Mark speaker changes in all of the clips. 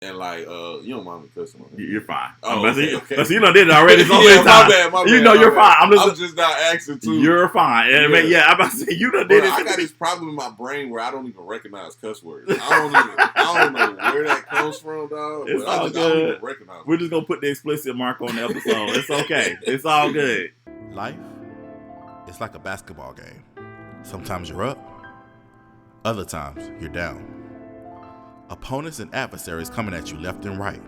Speaker 1: And like, you don't mind me cussing on
Speaker 2: You're fine.
Speaker 1: Oh, okay.
Speaker 2: So you done did it already. It's
Speaker 1: yeah, my bad.
Speaker 2: You know you're fine.
Speaker 1: I'm just not asking too.
Speaker 2: You're fine. And I'm about to say you done did it.
Speaker 1: I got this problem in my brain where I don't even recognize cuss words. I don't know where that comes from, dog.
Speaker 2: It's
Speaker 1: but
Speaker 2: all
Speaker 1: I
Speaker 2: good.
Speaker 1: don't even recognize
Speaker 2: We're just gonna put the explicit mark on the episode. It's okay. It's all good.
Speaker 3: Life is like a basketball game. Sometimes you're up, other times you're down. Opponents and adversaries coming at you left and right.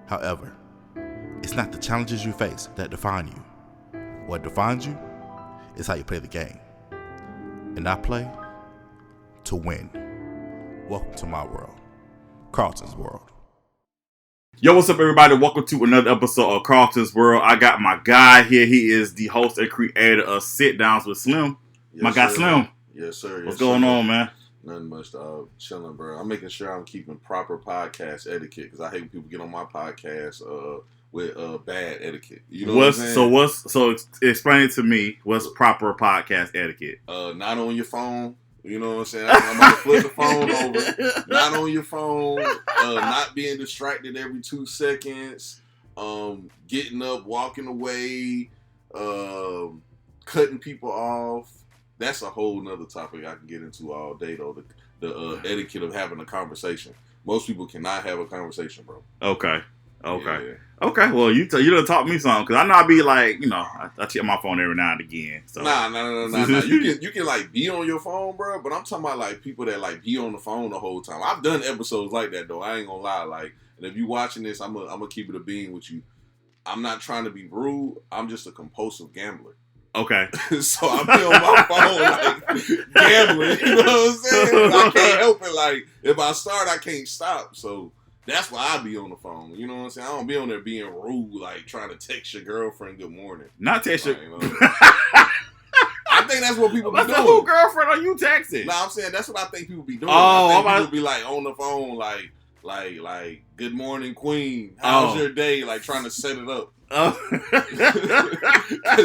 Speaker 3: However, it's not the challenges you face that define you. What defines you is how you play the game. And I play to win. Welcome to my world, Carlton's World.
Speaker 2: Yo, what's up, everybody? Welcome to another episode of Carlton's World. I got my guy here. He is the host and creator of Sit Downs with Slim.
Speaker 1: Yes,
Speaker 2: my guy,
Speaker 1: sir.
Speaker 2: Slim.
Speaker 1: Yes, sir.
Speaker 2: What's going on, man?
Speaker 1: Nothing much, chilling, bro. I'm making sure I'm keeping proper podcast etiquette because I hate when people get on my podcast with bad etiquette. You know what I'm saying?
Speaker 2: So explain it to me. What's proper podcast etiquette?
Speaker 1: Not on your phone. You know what I'm saying? I'm about to flip the phone over. Not on your phone. Not being distracted every 2 seconds. Getting up, walking away. Cutting people off. That's a whole nother topic I can get into all day, though. The etiquette of having a conversation. Most people cannot have a conversation, bro.
Speaker 2: Okay.
Speaker 1: Yeah.
Speaker 2: Okay. Well, you done taught me something because I know I be like, I check my phone every now and again. So.
Speaker 1: Nah. You can like be on your phone, bro. But I'm talking about like people that like be on the phone the whole time. I've done episodes like that though. I ain't gonna lie. Like, and if you watching this, I'm gonna keep it a bean with you. I'm not trying to be rude. I'm just a compulsive gambler.
Speaker 2: Okay.
Speaker 1: So I be on my phone like gambling, you know what I'm saying? I can't help it. Like if I start, I can't stop. So that's why I be on the phone. You know what I'm saying? I don't be on there being rude, like trying to text your girlfriend good morning.
Speaker 2: Not text your.
Speaker 1: I think that's what people be doing.
Speaker 2: Who girlfriend are you texting?
Speaker 1: Nah, I'm saying that's what I think people be doing.
Speaker 2: Oh,
Speaker 1: I think people be like on the phone, like good morning, queen. How's your day? Like trying to set it up. Because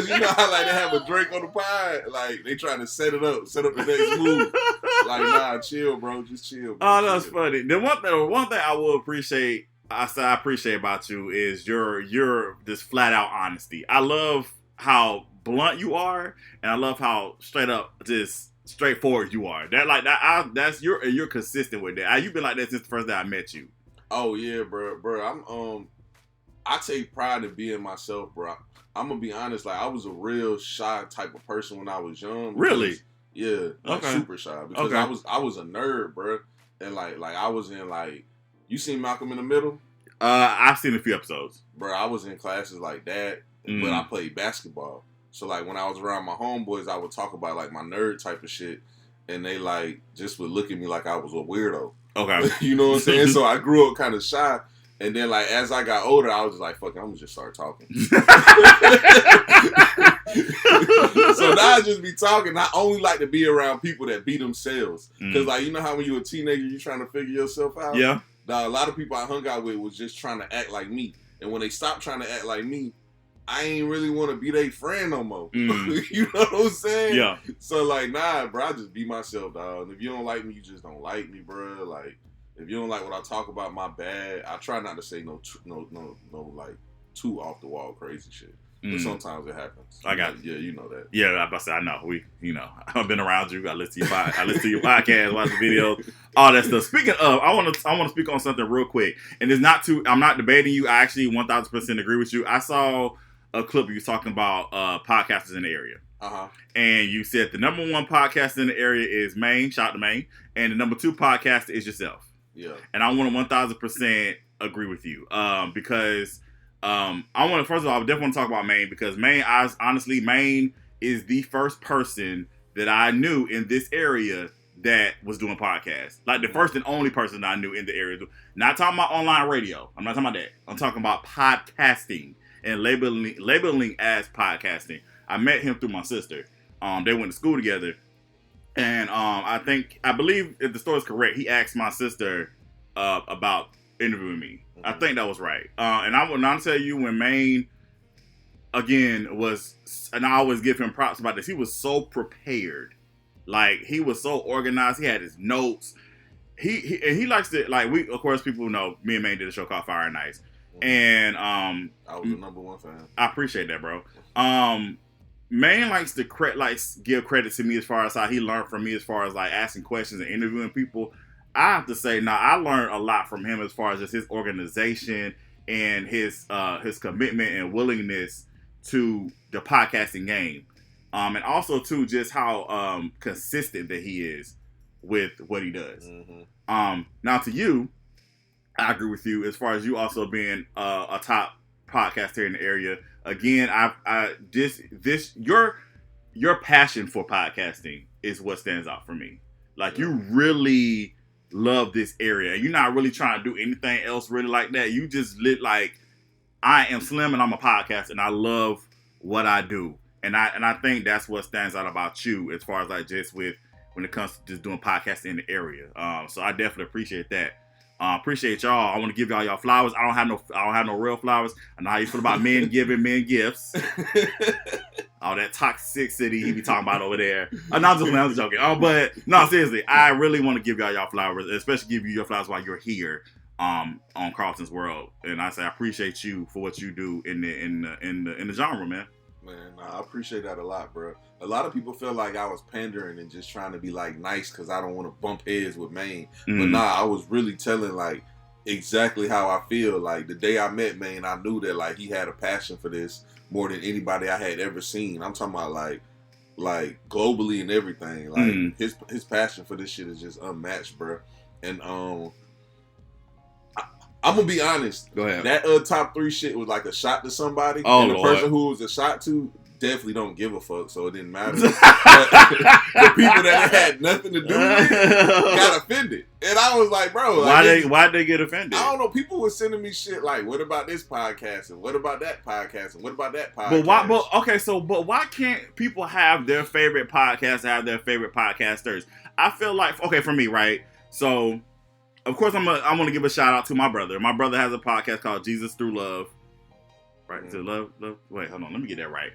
Speaker 1: you know how like they have a drink on the pie, like they trying to set up the next move. Like nah, chill, bro, just chill. Bro,
Speaker 2: oh, that's funny. The one thing I will appreciate, I appreciate about you is your this flat out honesty. I love how blunt you are, and I love how straight up, just straightforward you are. That's you're consistent with that. You've been like that since the first day I met you.
Speaker 1: Oh yeah, bro. I take pride in being myself, bro. I'm gonna be honest. Like I was a real shy type of person when I was young.
Speaker 2: Really?
Speaker 1: Yeah. Like,
Speaker 2: okay.
Speaker 1: Super shy because I was a nerd, bro. And like I was in like, you seen Malcolm in the Middle?
Speaker 2: I've seen a few episodes,
Speaker 1: bro. I was in classes like that, but I played basketball. So like when I was around my homeboys, I would talk about like my nerd type of shit, and they like just would look at me like I was a weirdo.
Speaker 2: Okay.
Speaker 1: You know what I'm saying? So I grew up kind of shy. And then, like, as I got older, I was just like, fuck it, I'm going to just start talking. So now I just be talking. I only like to be around people that be themselves. Because, like, you know how when you're a teenager, you're trying to figure yourself out?
Speaker 2: Yeah.
Speaker 1: A lot of people I hung out with was just trying to act like me. And when they stopped trying to act like me, I ain't really want to be their friend no more. You know what I'm saying?
Speaker 2: Yeah.
Speaker 1: So, like, nah, bro, I just be myself, dog. And if you don't like me, you just don't like me, bro. Like, if you don't like what I talk about, my bad. I try not to say no, like too off the wall crazy shit. But sometimes it happens.
Speaker 2: I got
Speaker 1: you. Yeah, you know that.
Speaker 2: Yeah, I about to say I know. I've been around you. I listen to your podcast, watch the videos, all that stuff. Speaking of, I want to speak on something real quick, and it's not too. I'm not debating you. I actually 1,000% agree with you. I saw a clip you was talking about podcasters in the area. And you said the number one podcaster in the area is Maine. Shout out to Maine. And the number 2 podcaster is yourself.
Speaker 1: Yeah.
Speaker 2: And I want to 1,000% agree with you because I want to, first of all, I definitely want to talk about Maine because Maine is the first person that I knew in this area that was doing podcasts. Like the first and only person that I knew in the area. Not talking about online radio. I'm not talking about that. I'm talking about podcasting and labeling as podcasting. I met him through my sister. They went to school together. And I believe if the story is correct, he asked my sister about interviewing me. I think that was right. And I will not tell you when Maine, again, was, and I always give him props about this, he was so prepared. Like, he was so organized. He had his notes. he likes to, like, we, of course, people know me and Maine did a show called Fire and Ice. And
Speaker 1: I was the number one fan.
Speaker 2: I appreciate that, bro. Maine likes to give credit to me as far as how he learned from me as far as like asking questions and interviewing people. I have to say, I learned a lot from him as far as just his organization and his commitment and willingness to the podcasting game, and also too just how consistent that he is with what he does. Mm-hmm. Now to you, I agree with you as far as you also being a top podcaster in the area. Again, your passion for podcasting is what stands out for me. Like, you really love this area, and you're not really trying to do anything else really like that. You just lit like, I am Slim and I'm a podcaster and I love what I do. And I think that's what stands out about you as far as like just when it comes to just doing podcasting in the area. So I definitely appreciate that. Appreciate y'all. I want to give y'all flowers. I don't have no real flowers. I know how you feel about men giving men gifts. All that toxicity he be talking about over there. I'm just joking. But no, seriously, I really want to give y'all flowers, especially give you your flowers while you're here on KARLTON'S World. And I say I appreciate you for what you do in the genre, man.
Speaker 1: Man, I appreciate that a lot, bro. A lot of people feel like I was pandering and just trying to be like nice because I don't want to bump heads with Maine. But I was really telling like exactly how I feel. Like the day I met Maine, I knew that like he had a passion for this more than anybody I had ever seen. I'm talking about like globally and everything. Like his passion for this shit is just unmatched, bro. And I'm gonna be honest.
Speaker 2: Go ahead.
Speaker 1: That top 3 shit was like a shot to somebody, and the person who was a shot to definitely don't give a fuck, so it didn't matter. But the people that it had nothing to do with got offended, and I was like, bro,
Speaker 2: why'd they get offended?
Speaker 1: I don't know. People were sending me shit like, what about this podcast, and what about that podcast, and what about that podcast?
Speaker 2: But why can't people have their favorite podcast, have their favorite podcasters? I feel like, okay, for me, right? So, of course, I'm gonna give a shout out to my brother. My brother has a podcast called Jesus Through Love. Right? Is it love? Wait, hold on. Let me get that right.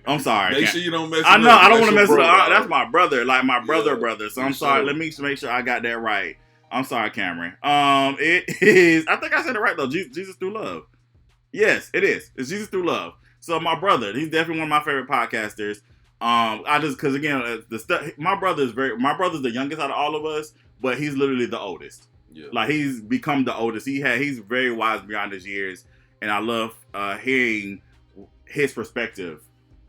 Speaker 2: I'm sorry.
Speaker 1: Make sure you don't mess it
Speaker 2: up. I know. I don't want to mess it up.
Speaker 1: Right?
Speaker 2: That's my brother. Like my brother. So I'm sorry. Let me make sure I got that right. I'm sorry, Cameron. It is. I think I said it right though. Jesus Through Love. Yes, it is. It's Jesus Through Love. So my brother, he's definitely one of my favorite podcasters. Because again, my brother's the youngest out of all of us, but he's literally the oldest. Yeah. Like he's become the oldest. He's very wise beyond his years, and I love hearing his perspective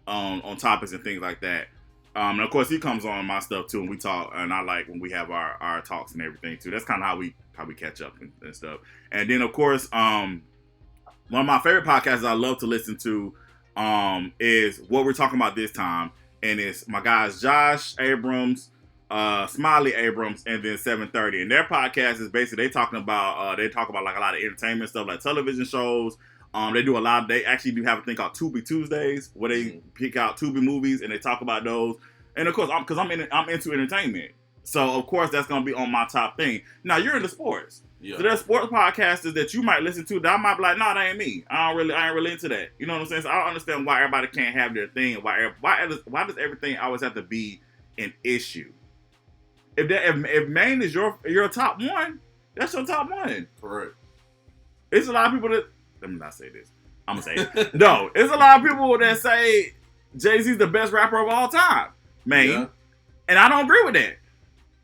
Speaker 2: on topics and things like that. And of course, he comes on my stuff too, and we talk. And I like when we have our talks and everything too. That's kind of how we catch up and stuff. And then of course, one of my favorite podcasts I love to listen to is what we're talking about this time, and it's my guys Josh Abrams, Smiley Abrams, and then 730. And their podcast is basically they talk about like a lot of entertainment stuff, like television shows. They actually do have a thing called Tubi Tuesdays where they pick out Tubi movies and they talk about those. And of course, because I'm into entertainment, so of course that's gonna be on my top thing. Now you're into sports, so there's sports podcasters that you might listen to that I might be like, no, that ain't me. I ain't really into that. You know what I'm saying? So I don't understand why everybody can't have their thing. Why does everything always have to be an issue? If Maine is your top one, that's your top one.
Speaker 1: Correct.
Speaker 2: It's a lot of people that. Let me not say this. I'm gonna say it. No, it's a lot of people that say Jay-Z's the best rapper of all time, Maine, and I don't agree with that.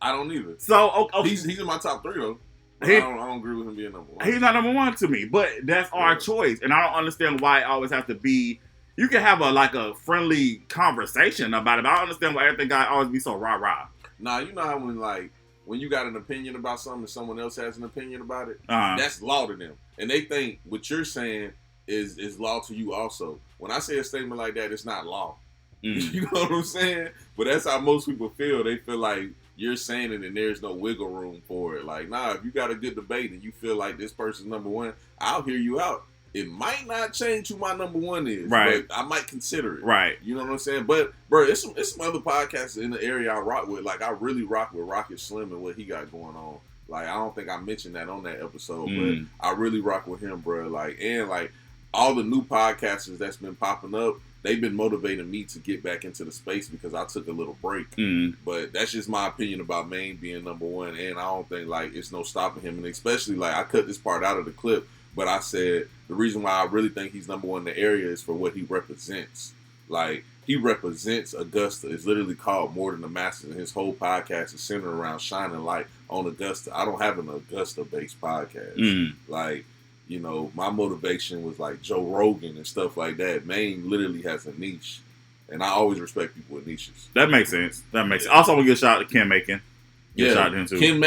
Speaker 1: I don't either.
Speaker 2: So
Speaker 1: he's in my top 3 though. I don't agree with him being number 1.
Speaker 2: He's not number 1 to me, but that's our choice, and I don't understand why it always has to be. You can have a friendly conversation about it, but I don't understand why everything got always be so rah.
Speaker 1: Nah, you know how when you got an opinion about something and someone else has an opinion about it, that's law to them. And they think what you're saying is law to you also. When I say a statement like that, it's not law. You know what I'm saying? But that's how most people feel. They feel like you're saying it and there's no wiggle room for it. Like, nah, if you got a good debate and you feel like this person's number 1, I'll hear you out. It might not change who my number 1 is,
Speaker 2: right?
Speaker 1: But I might consider it,
Speaker 2: right? You
Speaker 1: know what I'm saying? But bro, it's some other podcasts in the area I rock with. Like I really rock with Rocket Slim and what he got going on. Like I don't think I mentioned that on that episode, but I really rock with him, bro. Like all the new podcasters that's been popping up, they've been motivating me to get back into the space because I took a little break. But that's just my opinion about Maine being number one, and I don't think like it's no stopping him. And especially like I cut this part out of the clip, but I said the reason why I really think he's number one in the area is for what he represents. Like he represents Augusta. It's literally called More Than the Masses, and his whole podcast is centered around shining light on Augusta. I don't have an Augusta-based podcast. Like, you know, my motivation was like Joe Rogan and stuff like that. Maine literally has a niche, and I always respect people with niches.
Speaker 2: That makes sense. Also, I want to give a shout out to Ken Macon.
Speaker 1: Yeah,
Speaker 2: shout out to him too.
Speaker 1: Ken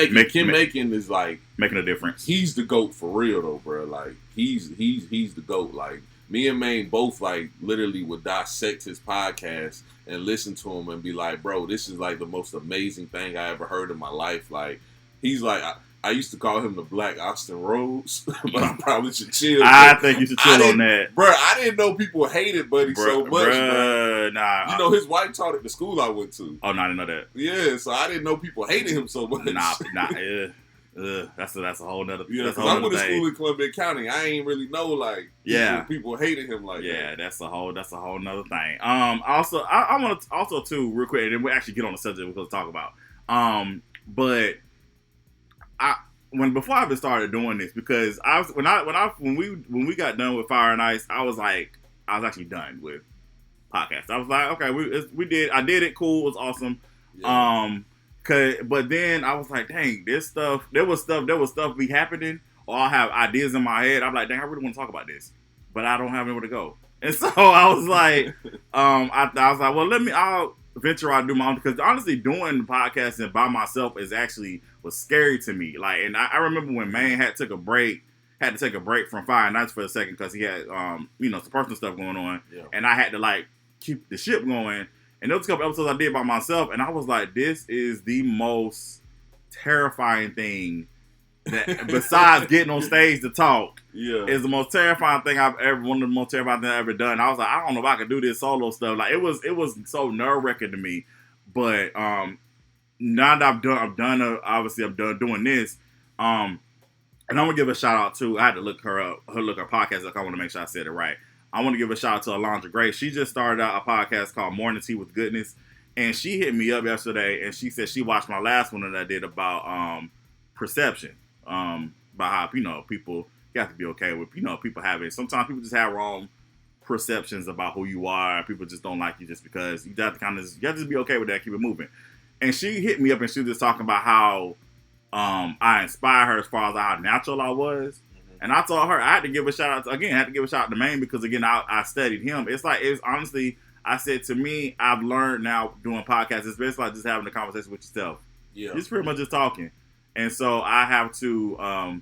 Speaker 1: Macon is like
Speaker 2: making a difference.
Speaker 1: He's the GOAT for real though, bro. Like he's the GOAT. Like me and Maine both like literally would dissect his podcast and listen to him and be like, bro, this is like the most amazing thing I ever heard in my life. Like he's like. I used to call him the Black Austin Rhodes, but I probably should chill.
Speaker 2: I think you should chill on that.
Speaker 1: Bro, I didn't know people hated Buddy so much, bro.
Speaker 2: Nah.
Speaker 1: You know, his wife taught at the school I went to.
Speaker 2: Oh, no, I didn't know that.
Speaker 1: Yeah, so I didn't know people hated him so much.
Speaker 2: That's a whole nother thing.
Speaker 1: Yeah, because I went to school in Columbia County. I ain't really know, like, people hated him like that. Yeah,
Speaker 2: that's a whole nother thing. Also, I want to also, too, real quick, and then we'll actually get on the subject we're going to talk about. But before I even started doing this, because when we got done with Fire and Ice, I was actually done with podcasts. I was like, okay, I did it, cool, it was awesome. Yeah. But then I was like, dang, there was stuff be happening, or I'll have ideas in my head. I'm like, dang, I really want to talk about this, but I don't have anywhere to go. And so I was like, I was like, well, I'll venture out and do my own, because honestly, doing podcasting by myself was scary to me. Like, and I remember when Maine had to take a break from Fire Nights for a second because he had some personal stuff going on, and I had to like keep the ship going. And there was a couple episodes I did by myself, and I was like, this is the most terrifying thing that besides getting on stage to talk. Is the most terrifying thing one of the most terrifying things I've ever done. I was like, I don't know if I can do this solo stuff. Like it was so nerve-wracking to me. But now that I'm done doing this. And I'm gonna give a shout out to, I had to look her podcast up. I want to make sure I said it right. I want to give a shout out to Alondra Gray. She just started out a podcast called Morning Tea with Goodness, and she hit me up yesterday, and she said she watched my last one that I did about perception, about how people, you have to be okay with people having, sometimes people just have wrong perceptions about who you are. People just don't like you just because you have to just be okay with that. Keep it moving. And she hit me up, and she was just talking about how I inspired her as far as how natural I was. And I told her I had to give a shout out to Maine, because again I studied him. It's honestly, I said, to me, I've learned now doing podcasts, it's basically like just having a conversation with yourself. Yeah, it's pretty much just talking. And so I have to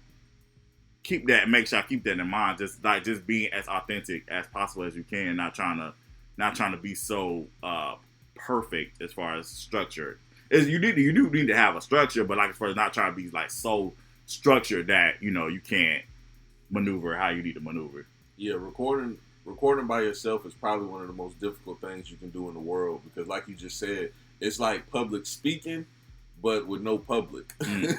Speaker 2: make sure I keep that in mind. Just being as authentic as possible as you can, not trying to be so perfect as far as structured. You do need to have a structure, but like as far as not trying to be like so structured that you can't maneuver how you need to maneuver. Yeah, recording by yourself is probably one of the most difficult things you can do in the world, because like you just said, it's like public speaking but with no public.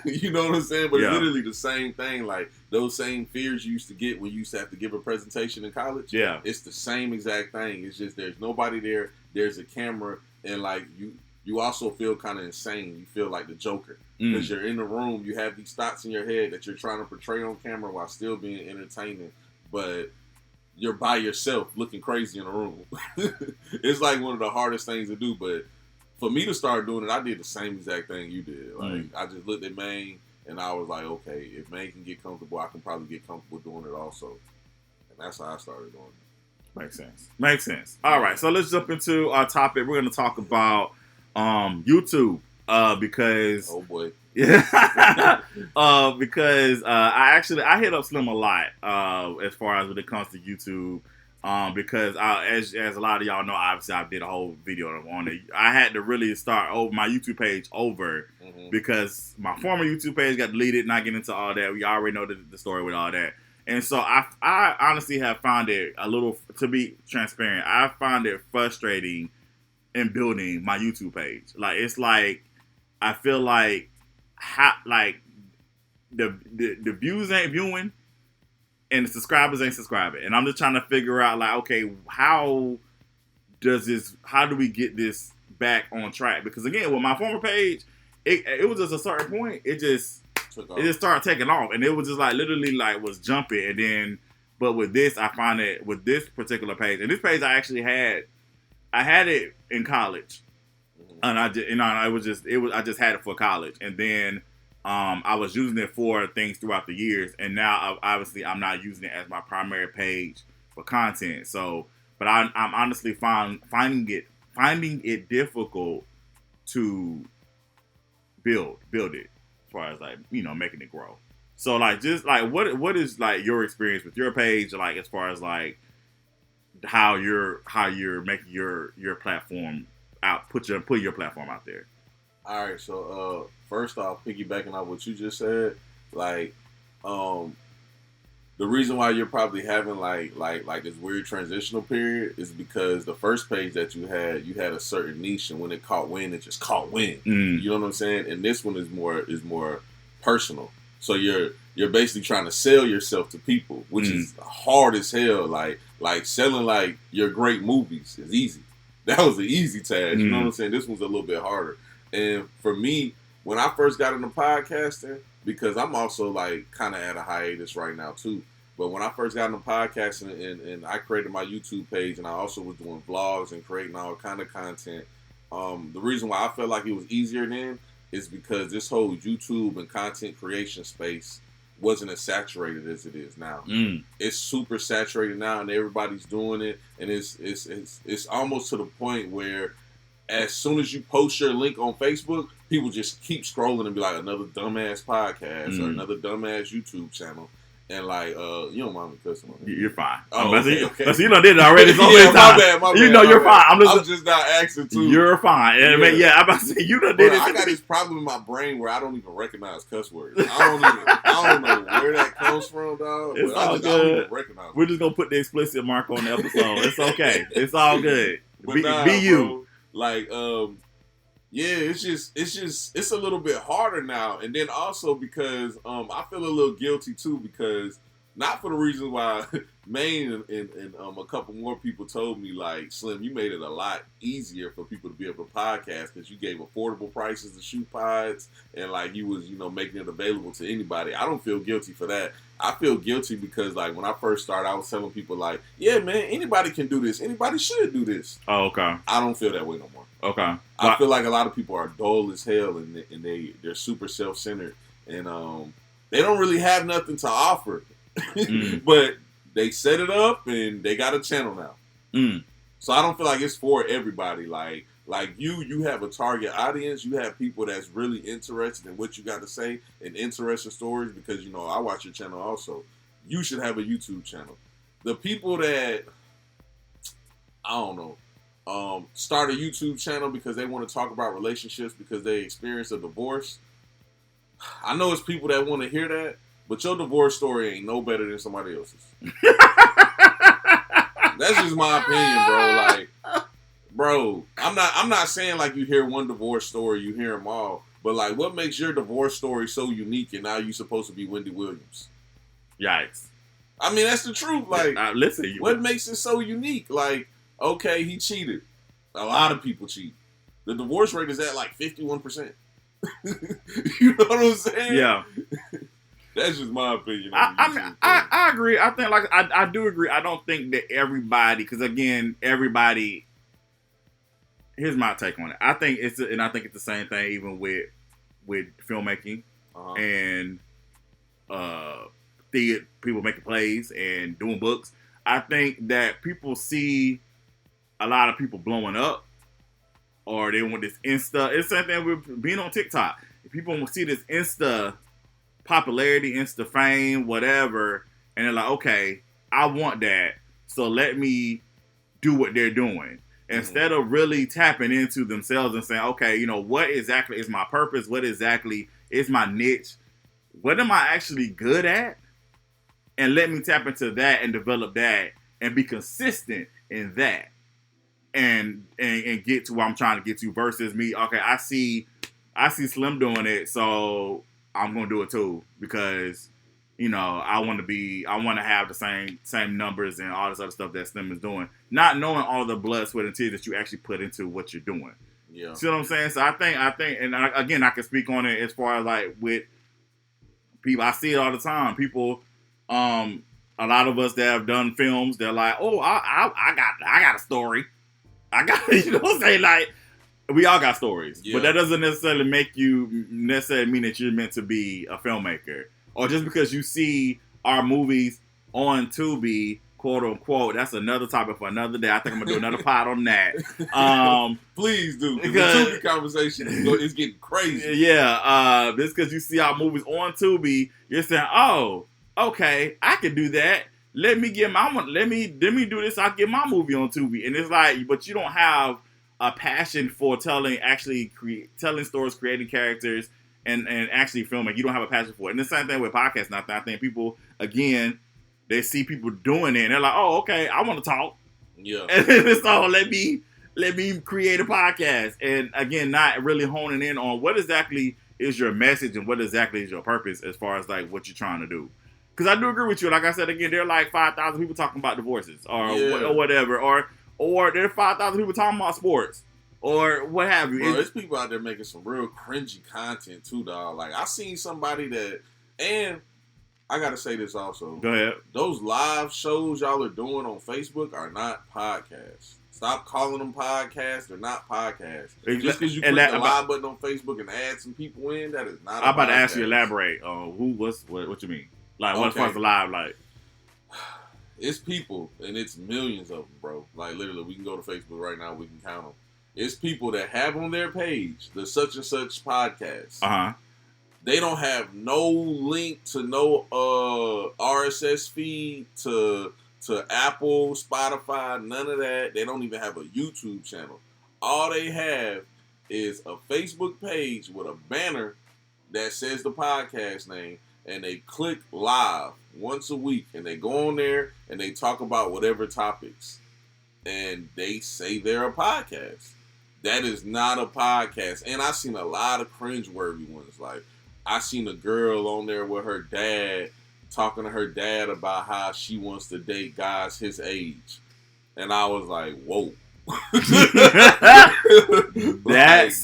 Speaker 2: You know what I'm saying? But it's literally the same thing. Like those same fears you used to get when you used to have to give a presentation in college. Yeah, it's the same exact thing. It's just there's nobody there, there's a camera, and like you also feel kind of insane. You feel like the Joker. Because you're in the room, you have these thoughts in your head that you're trying to portray on camera while still being entertaining, but you're by yourself looking crazy in a room. It's like one of the hardest things to do, but for me to start doing it, I did the same exact thing you did. Like I just looked at Maine, and I was like, okay, if Maine can get comfortable, I can probably get comfortable doing it also. And that's how I started doing it. Makes sense. All right, so let's jump into our topic. We're going to talk about YouTube. Because
Speaker 1: oh boy,
Speaker 2: yeah, because I hit up Slim a lot as far as when it comes to YouTube, because as a lot of y'all know, obviously I did a whole video on it. I had to really start my YouTube page over because my former YouTube page got deleted. Not getting into all that, we already know the story with all that. And so I honestly have found it a little, to be transparent, I find it frustrating in building my YouTube page. Like it's like, I feel like the views ain't viewing, and the subscribers ain't subscribing. And I'm just trying to figure out, like, okay, how do we get this back on track? Because again, with my former page, it was just a certain point, it just started taking off, and it was just like literally like was jumping. And then, but with this, I find that with this particular page, and this page I actually had it in college, and I just had it for college, and then I was using it for things throughout the years, and now obviously I'm not using it as my primary page for content. So, but I'm honestly finding it difficult to build it as far as like, you know, making it grow. So like, just like what is like your experience with your page, like as far as like how you're making your platform out, put your platform out there.
Speaker 1: All right, so first off, piggybacking on what you just said, like the reason why you're probably having like this weird transitional period is because the first page that you had a certain niche, and when it caught wind, it just caught wind. You know what I'm saying? And this one is more personal. So you're basically trying to sell yourself to people, which is hard as hell. Like selling like your great movies is easy. That was an easy task. You know what I'm saying? This one's a little bit harder. And for me, when I first got into podcasting, because I'm also like kind of at a hiatus right now too. But when I first got into podcasting and I created my YouTube page, and I also was doing vlogs and creating all kind of content, the reason why I felt like it was easier then is because this whole YouTube and content creation space wasn't as saturated as it is now. It's super saturated now, and everybody's doing it, and it's almost to the point where as soon as you post your link on Facebook, people just keep scrolling and be like, another dumbass podcast or another dumbass YouTube channel. And like, you don't mind me cussing on it.
Speaker 2: You're fine.
Speaker 1: Oh, okay.
Speaker 2: So you know did it already. So
Speaker 1: yeah, my bad.
Speaker 2: You know you're fine.
Speaker 1: I'm just not asking to.
Speaker 2: You're fine. And I'm about to say you done did it.
Speaker 1: I got this problem in my brain where I don't even recognize cuss words. I don't know where that comes from, dog.
Speaker 2: It's
Speaker 1: all
Speaker 2: good.
Speaker 1: I don't even recognize
Speaker 2: We're just gonna put the explicit mark on the episode. It's okay. It's all good.
Speaker 1: But
Speaker 2: be you.
Speaker 1: Bro, like, yeah, it's a little bit harder now, and then also because I feel a little guilty too, because not for the reasons why Maine and a couple more people told me, like, Slim, you made it a lot easier for people to be able to podcast because you gave affordable prices to shoot pods, and like you was making it available to anybody. I don't feel guilty for that. I feel guilty because like when I first started, I was telling people like, yeah, man, anybody can do this. Anybody should do this.
Speaker 2: Oh, okay.
Speaker 1: I don't feel that way no more.
Speaker 2: Okay.
Speaker 1: I feel like a lot of people are dull as hell, and they're super self-centered, and they don't really have nothing to offer, but they set it up and they got a channel now. So I don't feel like it's for everybody. Like you have a target audience. You have people that's really interested in what you got to say and interesting stories, because I watch your channel also. You should have a YouTube channel. The people that I don't know. Start a YouTube channel because they want to talk about relationships because they experienced a divorce. I know it's people that want to hear that, but your divorce story ain't no better than somebody else's. That's just my opinion, bro. Like, bro, I'm not saying like you hear one divorce story, you hear them all, but like, what makes your divorce story so unique, and now you supposed to be Wendy Williams?
Speaker 2: Yikes!
Speaker 1: I mean, that's the truth. Like,
Speaker 2: listen,
Speaker 1: what makes it so unique? Like, okay, he cheated. A lot of people cheat. The divorce rate is at like 51%. You know what I'm saying?
Speaker 2: Yeah.
Speaker 1: That's just my opinion.
Speaker 2: I agree. I think I do agree. I don't think that everybody, because again, everybody. Here's my take on it. I think it's the same thing even with filmmaking and people making plays and doing books. I think that people see a lot of people blowing up, or they want this Insta. It's the same thing with being on TikTok. If people see this Insta popularity, Insta fame, whatever, and they're like, okay, I want that, so let me do what they're doing. Instead of really tapping into themselves and saying, okay, what exactly is my purpose? What exactly is my niche? What am I actually good at? And let me tap into that and develop that and be consistent in that. And get to where I'm trying to get to, versus me, okay, I see Slim doing it, so I'm gonna do it too, because I want to have the same numbers and all this other stuff that STEM is doing, not knowing all the blood, sweat, and tears that you actually put into what you're doing.
Speaker 1: Yeah.
Speaker 2: See what I'm saying? So I think, and again, I can speak on it as far as like with people. I see it all the time. People, a lot of us that have done films, they're like, oh, I got a story. I got, you know what I'm saying? Like, we all got stories, but that doesn't necessarily mean that you're meant to be a filmmaker. Or just because you see our movies on Tubi, quote unquote, that's another topic for another day. I think I'm gonna do another pod on that.
Speaker 1: Please do, because the Tubi conversation is getting crazy.
Speaker 2: Yeah, just because you see our movies on Tubi, you're saying, "Oh, okay, I can do that. Let me do this. I'll get my movie on Tubi." And it's like, but you don't have a passion for telling stories, creating characters, and actually filming. You don't have a passion for it. And the same thing with podcasts. Now, I think people, again, they see people doing it, and they're like, "Oh, okay, I want to talk."
Speaker 1: Yeah.
Speaker 2: And so let me create a podcast. And again, not really honing in on what exactly is your message and what exactly is your purpose as far as like what you're trying to do. Because I do agree with you. Like I said, again, there are like 5,000 people talking about divorces or whatever, or there are 5,000 people talking about sports or what have you.
Speaker 1: Bro, there's people out there making some real cringy content too, dog. Like, I seen somebody that, and I gotta say this also.
Speaker 2: Go ahead.
Speaker 1: Those live shows y'all are doing on Facebook are not podcasts. Stop calling them podcasts. They're not podcasts. Just because you click the live button on Facebook and add some people in, that is not.
Speaker 2: I'm about to ask you, elaborate on what you mean. Like, what's the live like?
Speaker 1: It's people, and it's millions of them, bro. Like, literally, we can go to Facebook right now. We can count them. It's people that have on their page the such and such podcast.
Speaker 2: Uh-huh.
Speaker 1: They don't have no link to no RSS feed to Apple, Spotify, none of that. They don't even have a YouTube channel. All they have is a Facebook page with a banner that says the podcast name, and they click live once a week, and they go on there and they talk about whatever topics, and they say they're a podcast. That is not a podcast. And I've seen a lot of cringeworthy ones. Like, I seen a girl on there with her dad talking to her dad about how she wants to date guys his age. And I was like, whoa. This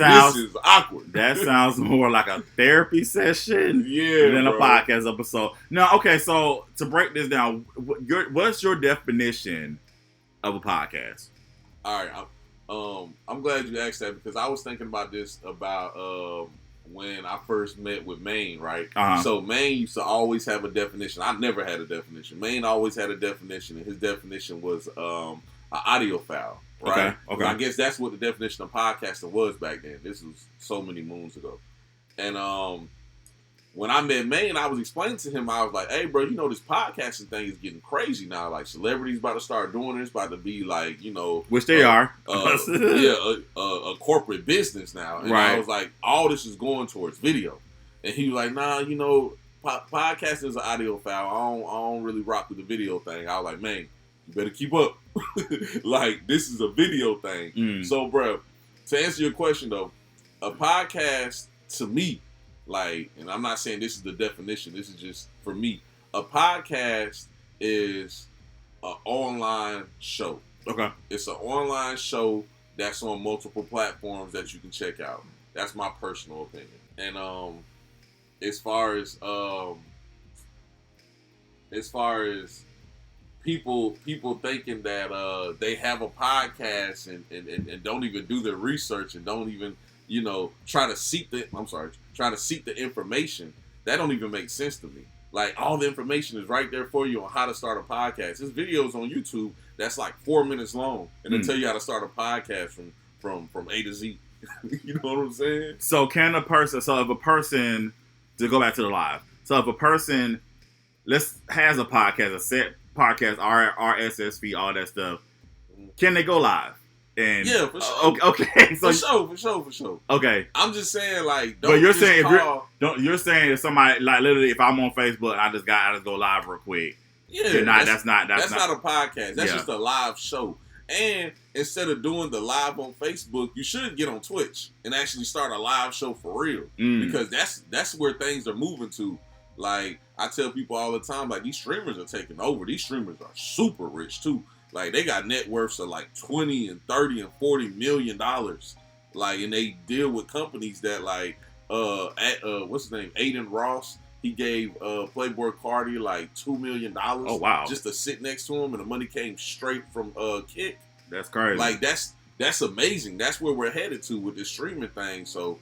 Speaker 1: is awkward.
Speaker 2: That sounds more like a therapy session than a podcast episode. No, okay, so to break this down, what's your definition of a podcast?
Speaker 1: All right, I'm glad you asked that, because I was thinking about this about when I first met with Maine, right?
Speaker 2: Uh-huh.
Speaker 1: So Maine used to always have a definition. I never had a definition. Maine always had a definition, and his definition was an audio file, right?
Speaker 2: Okay.
Speaker 1: I guess that's what the definition of podcasting was back then. This was so many moons ago. And when I met Maine, I was explaining to him, I was like, hey, bro, this podcasting thing is getting crazy now. Like, celebrities about to start doing this, about to be like,
Speaker 2: which they are.
Speaker 1: A corporate business now. And
Speaker 2: right.
Speaker 1: I was like, all this is going towards video. And he was like, nah, podcasting is an audio file. I don't really rock with the video thing. I was like, man, you better keep up. Like, this is a video thing. So, bro, to answer your question, though, a podcast, to me, like, and I'm not saying this is the definition, this is just for me. A podcast is an online show.
Speaker 2: Okay.
Speaker 1: It's an online show that's on multiple platforms that you can check out. That's my personal opinion. And as far as people thinking that they have a podcast and don't even do their research and don't even try to seek the information, that don't even make sense to me. Like, all the information is right there for you on how to start a podcast. There's videos on YouTube that's like 4 minutes long, and they tell you how to start a podcast from A to Z. You know what I'm saying?
Speaker 2: So if a person, to go back to the live, so if a person has a podcast, a set podcast, RSS feed, all that stuff, can they go live? And
Speaker 1: yeah, for sure.
Speaker 2: Okay, so
Speaker 1: for sure.
Speaker 2: Okay,
Speaker 1: I'm just saying, like,
Speaker 2: don't. But you're saying you're saying if somebody, like, literally, if I'm on Facebook and I just go live real quick.
Speaker 1: Yeah,
Speaker 2: that's not
Speaker 1: a podcast. That's just a live show. And instead of doing the live on Facebook, you should get on Twitch and actually start a live show for real, because that's where things are moving to. Like, I tell people all the time, like, these streamers are taking over. These streamers are super rich too. Like, they got net worths of like 20 and 30 and 40 million dollars. Like, and they deal with companies that like what's his name, Aiden Ross. He gave Playboy Cardi like $2 million.
Speaker 2: Oh wow!
Speaker 1: Just to sit next to him, and the money came straight from Kick.
Speaker 2: That's crazy.
Speaker 1: Like, that's amazing. That's where we're headed to with this streaming thing. So,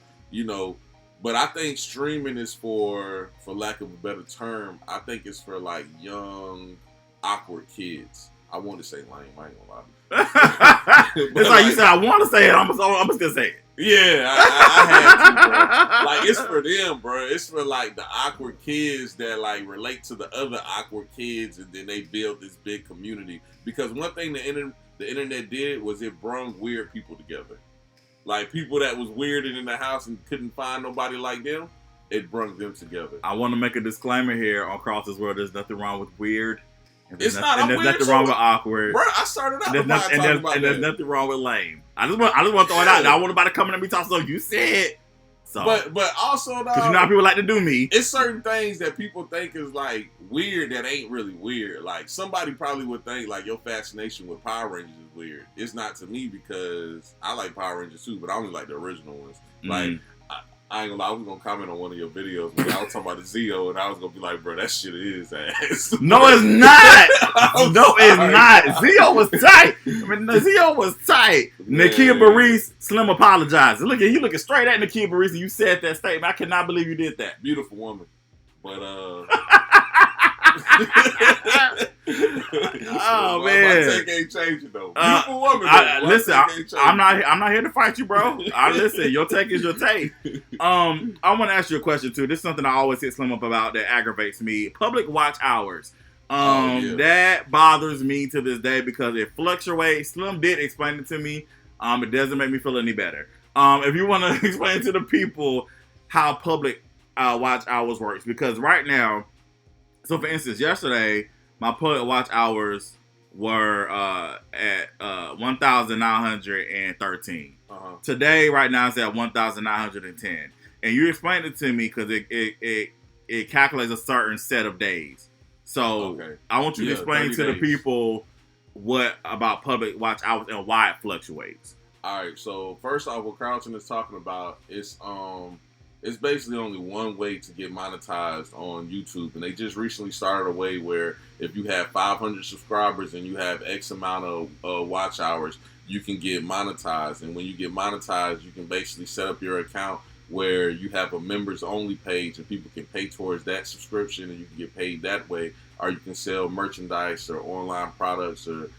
Speaker 1: but I think streaming is for lack of a better term, I think it's for like young, awkward kids. I want to say lame. I ain't gonna lie.
Speaker 2: It's like you said, I want to say it. I'm just say it.
Speaker 1: Yeah, I had to, bro. Like, it's for them, bro. It's for like the awkward kids that like relate to the other awkward kids, and then they build this big community. Because one thing the internet did was it brought weird people together. Like, people that was weirded in the house and couldn't find nobody like them, it brought them together.
Speaker 2: I want to make a disclaimer here on Cross's World. There's nothing wrong with weird.
Speaker 1: It's not. And
Speaker 2: there's nothing wrong with awkward.
Speaker 1: Bro, I started out
Speaker 2: and there's nothing wrong with lame. I just want to throw it out. I want nobody coming at me talking. So you said. So,
Speaker 1: but also,
Speaker 2: because you know how people like to do me.
Speaker 1: It's certain things that people think is like weird that ain't really weird. Like, somebody probably would think like your fascination with Power Rangers is weird. It's not to me, because I like Power Rangers too, but I only like the original ones. Like, I ain't gonna lie, I was gonna comment on one of your videos when I was talking about the Zeo, and I was gonna be like, bro, that shit is ass.
Speaker 2: No, it's not. No, it's not. Zeo was tight. Zeo was tight. Nakia Barris, Slim apologized. Look at you looking straight at Nakia Barris, and you said that statement. I cannot believe you did that.
Speaker 1: Beautiful woman. But
Speaker 2: oh man,
Speaker 1: my take ain't changing though. Beautiful woman.
Speaker 2: Listen, I'm not here to fight you, bro. Listen, your take is your take. I want to ask you a question too. This is something I always hit Slim up about that aggravates me. Public watch hours. That bothers me to this day because it fluctuates. Slim did explain it to me. It doesn't make me feel any better. If you want to explain to the people how public watch hours works, because right now, so for instance, yesterday my public watch hours were at 1,913. Today, right now, it's at 1,910. And you explained it to me because it calculates a certain set of days. So I want you to explain to the people what about public watch hours and why it fluctuates.
Speaker 1: All right. So first off, what Carlton is talking about is it's basically only one way to get monetized on YouTube. And they just recently started a way where if you have 500 subscribers and you have X amount of watch hours, you can get monetized. And when you get monetized, you can basically set up your account where you have a members only page and people can pay towards that subscription and you can get paid that way. Or you can sell merchandise or online products or,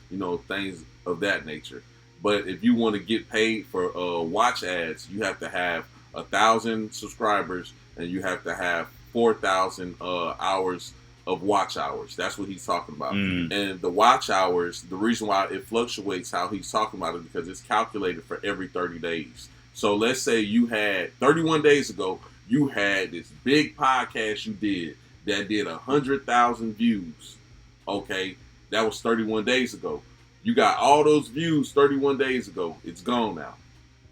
Speaker 1: things of that nature. But if you want to get paid for watch ads, you have to have 1,000 subscribers and you have to have 4,000 hours of watch hours. That's what he's talking about. And the watch hours, the reason why it fluctuates how he's talking about it, because it's calculated for every 30 days. So let's say you had 31 days ago, you had this big podcast you did that did 100,000 views. Okay, that was 31 days ago. You got all those views 31 days ago. It's gone now.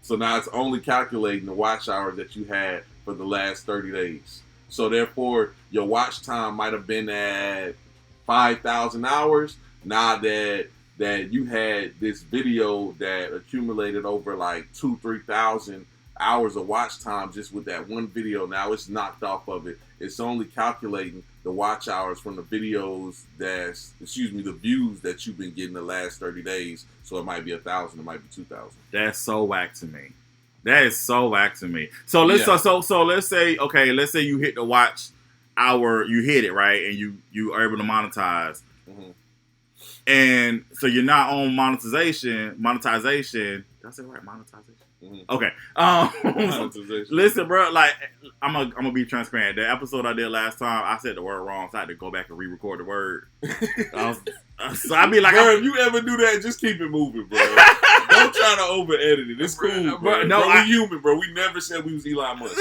Speaker 1: So now it's only calculating the watch hours that you had for the last 30 days. So therefore, your watch time might have been at 5,000 hours. Now that you had this video that accumulated over like 2,000-3,000 hours of watch time just with that one video, now it's knocked off of it. It's only calculating the watch hours from the videos the views that you've been getting the last 30 days. So it might be 1,000, it might be 2,000.
Speaker 2: That's so whack to me. That is so whack to me. So let's let's say you hit the watch hour, you hit it right, and you are able to monetize. And so you're not on monetization. Did I say it right? Monetization. Okay. Listen, bro. Like, I'm gonna be transparent. The episode I did last time, I said the word wrong, so I had to go back and re-record the word. So I'd be like,
Speaker 1: bro, if you ever do that, just keep it moving, bro. Don't try to over-edit it. It's cool, bro. No, we human, bro. We never said we was Elon Musk.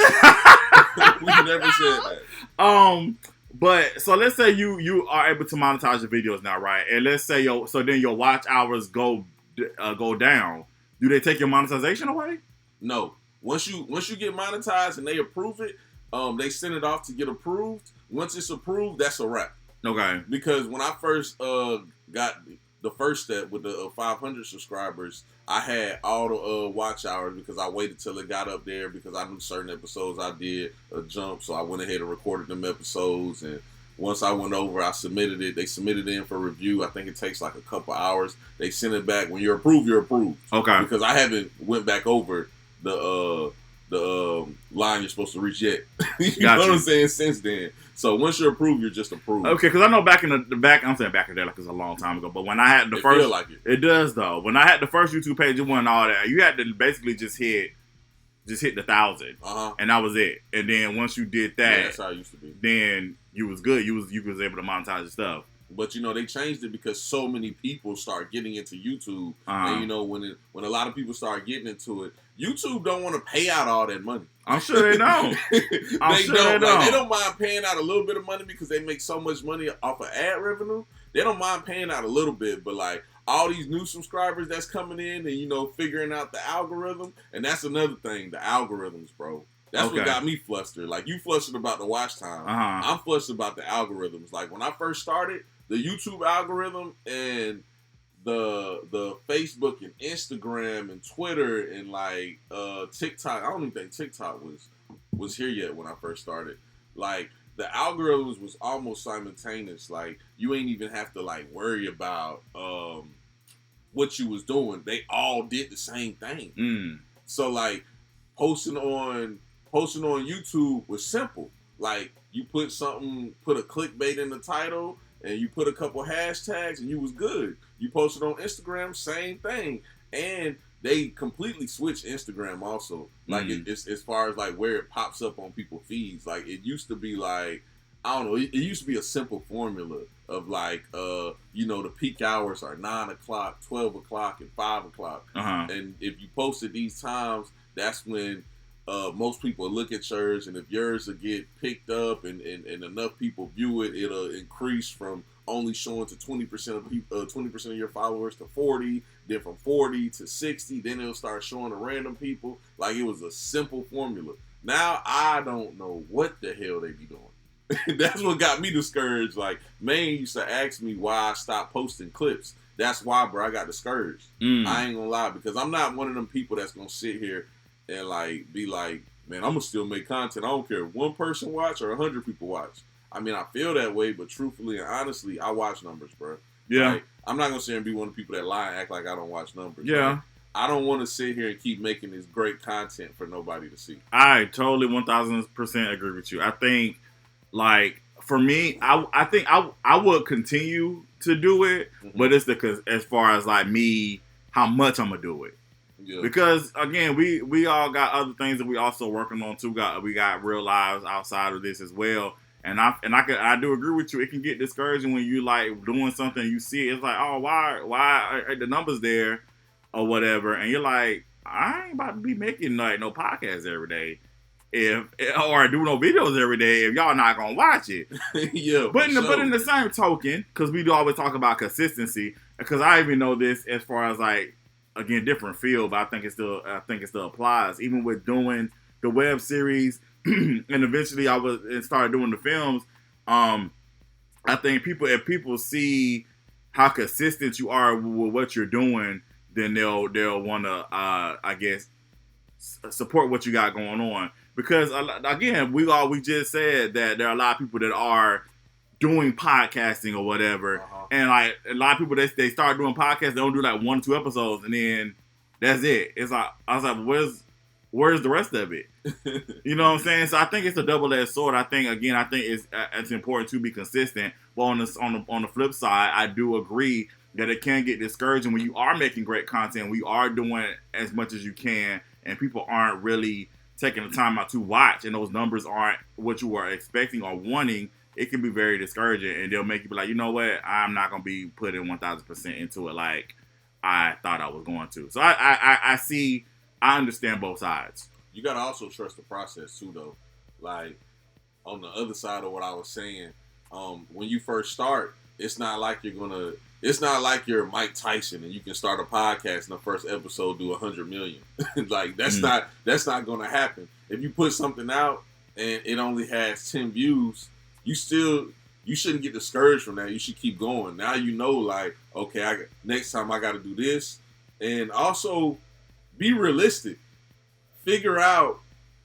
Speaker 1: We never said that.
Speaker 2: But so let's say you are able to monetize your videos now, right? And let's say then your watch hours go down. Do they take your monetization away?
Speaker 1: No. Once you get monetized and they approve it, they send it off to get approved. once it's approved, that's a wrap.
Speaker 2: Okay.
Speaker 1: Because when I first got the first step with the 500 subscribers, I had all the watch hours because I waited till it got up there because I knew certain episodes I did a jump, so I went ahead and recorded them episodes. And once I went over, I submitted it. They submitted it in for review. I think it takes like a couple hours. They send it back. When you're approved, you're approved.
Speaker 2: Okay.
Speaker 1: Because I haven't went back over the line you're supposed to reach yet. You know what I'm saying? Since then. So once you're approved, you're just approved.
Speaker 2: Okay, because I know back in the back, I'm saying back in there like it's a long time ago, but when I had the first,
Speaker 1: feel like
Speaker 2: it does though. When I had the first YouTube page, it wasn't all that. You had to basically just hit the 1,000, and that was it. And then once you did that,
Speaker 1: that's how it used to be. Then
Speaker 2: you was good. You was able to monetize your stuff.
Speaker 1: But you know they changed it because so many people start getting into YouTube, and you know when a lot of people start getting into it, YouTube don't want to pay out all that money.
Speaker 2: I'm sure they don't.
Speaker 1: They don't mind paying out a little bit of money because they make so much money off of ad revenue. They don't mind paying out a little bit, but like all these new subscribers that's coming in and you know figuring out the algorithm, and that's another thing, the algorithms, bro. That's what got me flustered. Like you flustered about the watch time. I'm flustered about the algorithms. Like when I first started, the YouTube algorithm and the Facebook and Instagram and Twitter and like TikTok. I don't even think TikTok was here yet when I first started. Like the algorithms was almost simultaneous. Like you ain't even have to like worry about what you was doing. They all did the same thing. So like posting on YouTube was simple. Like you put a clickbait in the title and you put a couple hashtags and you was good. You posted on Instagram, same thing. And they completely switched Instagram also. Like it's as far as like where it pops up on people's feeds. Like it used to be like, I don't know, it used to be a simple formula of like, you know, the peak hours are 9 o'clock, 12 o'clock, and 5 o'clock. And if you posted these times, that's when most people look at yours, and if yours will get picked up and enough people view it, it'll increase from only showing to 20% of people, 20% of your followers to 40, then from 40 to 60, then it'll start showing to random people. Like it was a simple formula. Now I don't know what the hell they be doing. That's what got me discouraged. Like Maine used to ask me why I stopped posting clips. That's why, bro, I got discouraged. I ain't gonna lie, because I'm not one of them people that's gonna sit here and like be like, man, I'm gonna still make content. I don't care if one person watch or 100 people watch. I mean, I feel that way, but truthfully and honestly, I watch numbers, bro. Yeah. Like, I'm not gonna sit here and be one of the people that lie and act like I don't watch numbers. Yeah. Like, I don't want to sit here and keep making this great content for nobody to see.
Speaker 2: I totally 1,000% agree with you. I think, like, for me, I think I would continue to do it, but it's because as far as like me, how much I'm gonna do it. Yeah. Because again, we all got other things that we also working on too. We got real lives outside of this as well. And I do agree with you. It can get discouraging when you like doing something, you see it, it's like, oh, why are the numbers there or whatever, and you're like, I ain't about to be making like no podcasts every day or do no videos every day if y'all not gonna watch it. Yeah. But in the same token, because we do always talk about consistency, because I even know this as far as like, again, different field, but I think it still applies. Even with doing the web series, and eventually I started doing the films. I think if people see how consistent you are with what you're doing, then they'll want to, I guess, support what you got going on. Because again, we just said that there are a lot of people that are doing podcasting or whatever, and like a lot of people they start doing podcasts, they don't do like 1 or 2 episodes, and then that's it. It's like, I was like, where's the rest of it? You know what I'm saying? So I think it's a double-edged sword. I think it's important to be consistent. But on the flip side, I do agree that it can get discouraging when you are making great content, we are doing as much as you can, and people aren't really taking the time out to watch, and those numbers aren't what you are expecting or wanting. It can be very discouraging, and they'll make you be like, you know what? I'm not gonna be putting 1,000% into it like I thought I was going to. So I understand both sides.
Speaker 1: You gotta also trust the process too, though. Like on the other side of what I was saying, when you first start, it's not like you're Mike Tyson and you can start a podcast and the first episode do 100 million. Like that's not gonna happen. If you put something out and it only has 10 views, you shouldn't get discouraged from that. You should keep going. Now you know, like, okay, next time I got to do this. And also, be realistic. Figure out,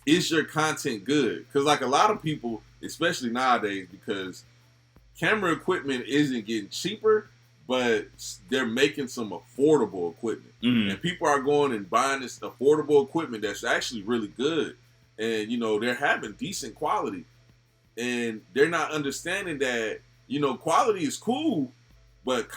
Speaker 1: is your content good? Because, like, a lot of people, especially nowadays, because camera equipment isn't getting cheaper, but they're making some affordable equipment. Mm-hmm. And people are going and buying this affordable equipment that's actually really good. And, you know, they're having decent quality. And they're not understanding that, you know, quality is cool, but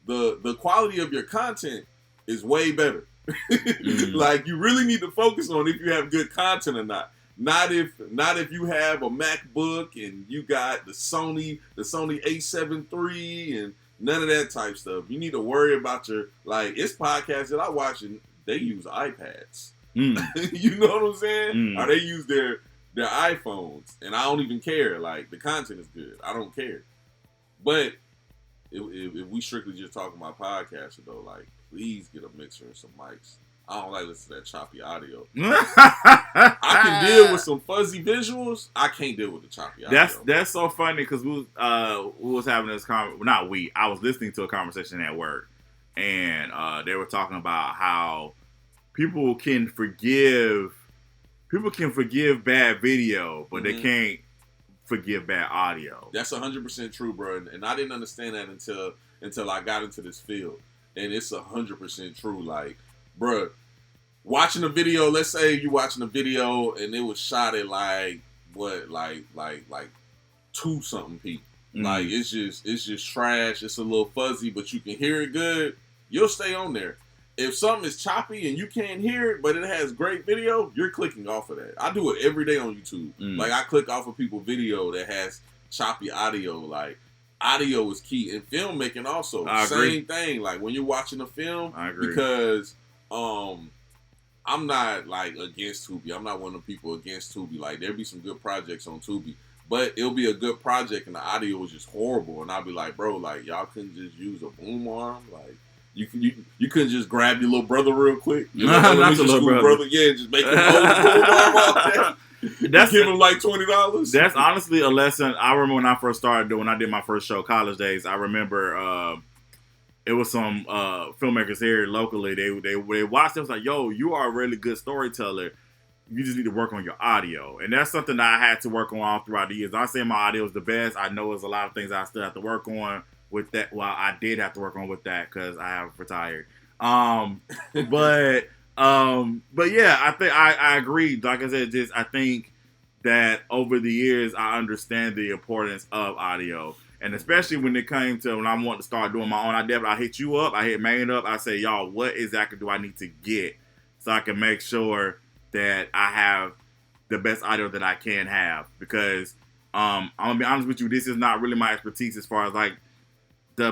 Speaker 1: the quality of your content is way better. Mm-hmm. Like, you really need to focus on if you have good content or not. Not if you have a MacBook and you got the Sony A7 III and none of that type stuff. You need to worry about it's podcasts that I watch and they use iPads. Mm. You know what I'm saying? Mm. Or they use their iPhones, and I don't even care. Like, the content is good. I don't care. But if we strictly just talking about podcasts, though, like, please get a mixer and some mics. I don't like listening to that choppy audio. I can deal with some fuzzy visuals. I can't deal with the choppy audio.
Speaker 2: That's so funny because we was having this I was listening to a conversation at work, and they were talking about how people can forgive bad video, but they can't forgive bad audio.
Speaker 1: That's 100% true, bro. And I didn't understand that until I got into this field. And it's 100% true. Like, bro, watching a video, let's say you're watching a video and it was shot at like 2-something people. Mm-hmm. Like, it's just trash. It's a little fuzzy, but you can hear it good. You'll stay on there. If something is choppy and you can't hear it, but it has great video, you're clicking off of that. I do it every day on YouTube. Mm. Like, I click off of people's video that has choppy audio. Like, audio is key. In filmmaking also, same thing. Like, when you're watching a film,
Speaker 2: I agree.
Speaker 1: Because I'm not, like, against Tubi. I'm not one of the people against Tubi. Like, there'll be some good projects on Tubi. But it'll be a good project and the audio was just horrible. And I'll be like, bro, like, y'all couldn't just use a boom arm? Like, you couldn't just grab your little brother real quick. You know,
Speaker 2: not your little brother.
Speaker 1: Yeah, just make him hold the boom arm off there. Give him like $20.
Speaker 2: That's honestly a lesson. I remember when I first started when I did my first show, college days. I remember it was some filmmakers here locally. They watched it. It was like, yo, you are a really good storyteller. You just need to work on your audio. And that's something that I had to work on all throughout the years. I'm not saying my audio is the best. I know there's a lot of things I still have to work on with that. Well, I did have to work on with that because I have retired. But yeah, I think I agree. Like I said, I think that over the years I understand the importance of audio, and especially when it came to when I want to start doing my own. I hit you up, I hit Maine up. I say, y'all, what exactly do I need to get so I can make sure that I have the best audio that I can have? Because I'm gonna be honest with you, this is not really my expertise as far as like the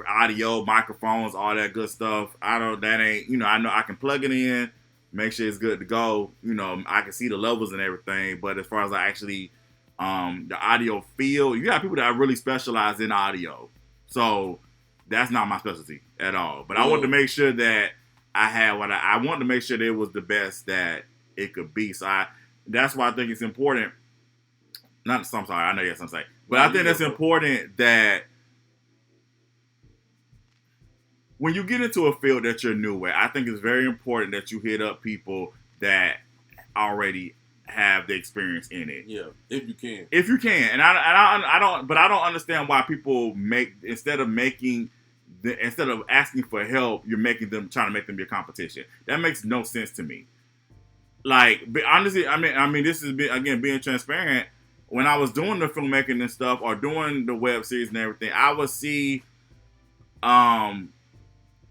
Speaker 2: audio, microphones, all that good stuff. I know I can plug it in, make sure it's good to go. You know, I can see the levels and everything. But as far as like actually the audio feel, you got people that really specialize in audio. So that's not my specialty at all. But I wanted to make sure that I had I wanted to make sure that it was the best that it could be. So that's why I think it's important. I'm sorry, I know you have something to say. But I think that's important that when you get into a field that you're new at, I think it's very important that you hit up people that already have the experience in it.
Speaker 1: Yeah, if you can.
Speaker 2: If you can. And I don't understand why people instead of asking for help, you're trying to make them your competition. That makes no sense to me. Like, honestly, I mean, this is again being transparent. When I was doing the filmmaking and stuff, or doing the web series and everything, I would see,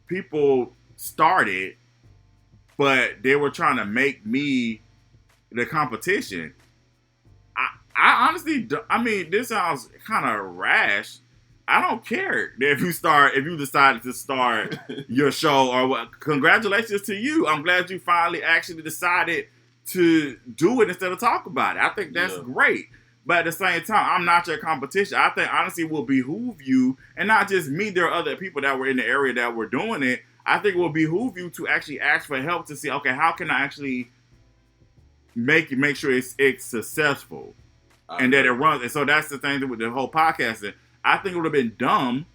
Speaker 2: people started, but they were trying to make me the competition. I honestly, this sounds kind of rash. I don't care if you decided to start your show or what. Congratulations to you. I'm glad you finally actually decided to do it instead of talk about it. I think that's great. But at the same time, I'm not your competition. I think honestly it will behoove you, and not just me. There are other people that were in the area that were doing it. I think it will behoove you to actually ask for help to see, okay, how can I actually make sure it's successful? and that it runs. And so that's the thing with the whole podcasting. I think it would have been dumb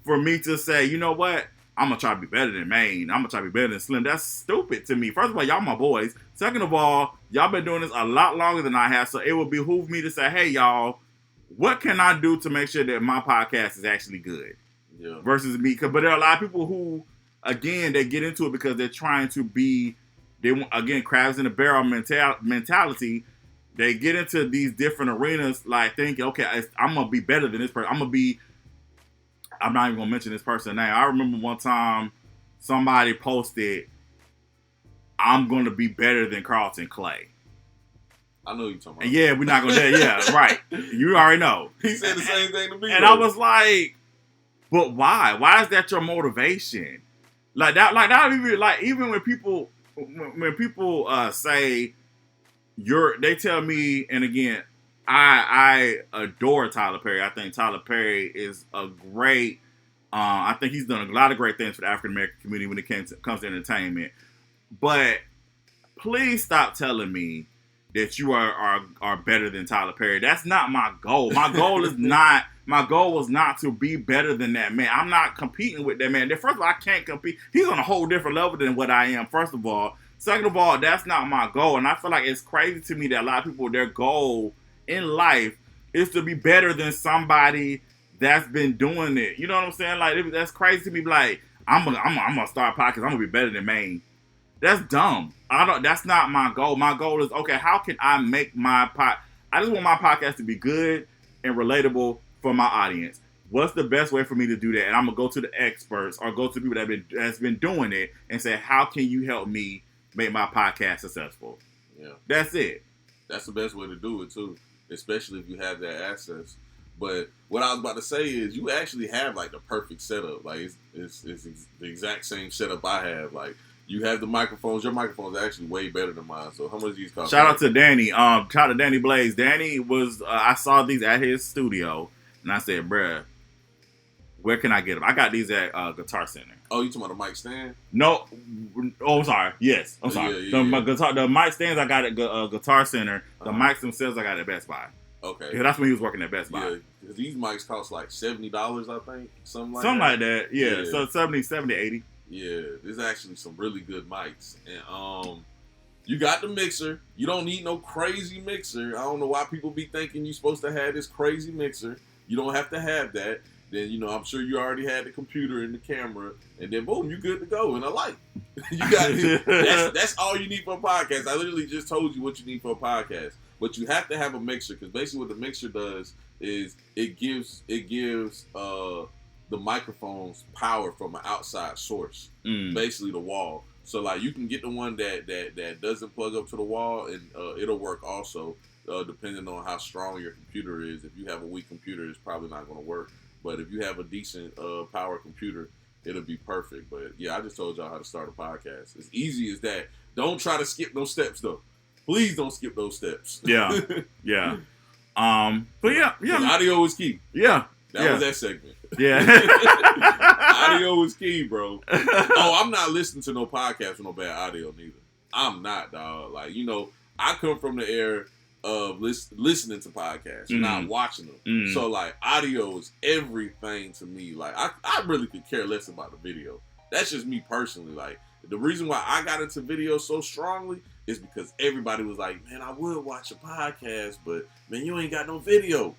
Speaker 2: for me to say, you know what? I'm going to try to be better than Maine. I'm going to try to be better than Slim. That's stupid to me. First of all, y'all my boys. Second of all, y'all been doing this a lot longer than I have. So it would behoove me to say, hey, y'all, what can I do to make sure that my podcast is actually good?
Speaker 1: Yeah.
Speaker 2: Versus me. But there are a lot of people who, again, they get into it because they're trying to be, again, crabs in a barrel mentality. They get into these different arenas like thinking, okay, I'm going to be better than this person. I'm not even going to mention this person's name. I remember one time somebody posted, I'm going to be better than Carlton Clay.
Speaker 1: I know you're talking about.
Speaker 2: And yeah, we're not going to, yeah, right. You already know.
Speaker 1: He said the same thing to me.
Speaker 2: And I was like, but why? Why is that your motivation? Like that even when people say they tell me, and again, I adore Tyler Perry. I think Tyler Perry is a great. I think he's done a lot of great things for the African American community when it comes to entertainment. But please stop telling me that you are better than Tyler Perry. That's not my goal. My goal is not. My goal was not to be better than that man. I'm not competing with that man. First of all, I can't compete. He's on a whole different level than what I am. First of all. Second of all, that's not my goal. And I feel like it's crazy to me that a lot of people, their goal in life is to be better than somebody that's been doing it. You know what I'm saying? Like, that's crazy to me. Like, I'm gonna start a podcast. I'm gonna be better than Maine. That's dumb. That's not my goal. My goal is, okay, how can I make I just want my podcast to be good and relatable for my audience. What's the best way for me to do that? And I'm gonna go to the experts or go to people that's been doing it and say, how can you help me make my podcast successful?
Speaker 1: Yeah,
Speaker 2: that's it.
Speaker 1: That's the best way to do it too, especially if you have that access. But what I was about to say is, you actually have like the perfect setup. Like it's the exact same setup I have. Like, you have the microphones. Your microphones are actually way better than mine. So how much these cost?
Speaker 2: Shout out to Danny. Shout out to Danny Blaze. Danny was. I saw these at his studio, and I said, "Bruh, where can I get them?" I got these at Guitar Center.
Speaker 1: Oh, you talking about the mic stand?
Speaker 2: No. Oh, I'm sorry. Yes, I'm sorry. The mic stands I got at Guitar Center. The mics themselves I got at Best Buy.
Speaker 1: Okay.
Speaker 2: Yeah, that's when he was working at Best Buy.
Speaker 1: Yeah, because these mics cost like $70, I think. Something
Speaker 2: like that. Yeah. So 70, 80.
Speaker 1: Yeah, there's actually some really good mics. And you got the mixer. You don't need no crazy mixer. I don't know why people be thinking you're supposed to have this crazy mixer. You don't have to have that. Then, you know, I'm sure you already had the computer and the camera, and then boom, you're good to go. And a light. You got that's all you need for a podcast. I literally just told you what you need for a podcast. But you have to have a mixer, because basically what the mixer does is it gives the microphones power from an outside source, basically the wall. So like, you can get the one that doesn't plug up to the wall, and it'll work also, depending on how strong your computer is. If you have a weak computer, it's probably not going to work. But if you have a decent power computer, it'll be perfect. But yeah, I just told y'all how to start a podcast. As easy as that. Don't try to skip those steps though. Please don't skip those steps.
Speaker 2: Yeah, yeah. But yeah.
Speaker 1: Audio is key.
Speaker 2: Yeah,
Speaker 1: that was that segment.
Speaker 2: Yeah.
Speaker 1: Audio is key, bro. Oh, I'm not listening to no podcast with no bad audio neither. I'm not, dog. Like, you know, I come from the era of listening to podcasts, not watching them. So like, audio is everything to me. Like, I really could care less about the video. That's just me personally. Like, the reason why I got into video so strongly is because everybody was like, man, I would watch a podcast, but man, you ain't got no video.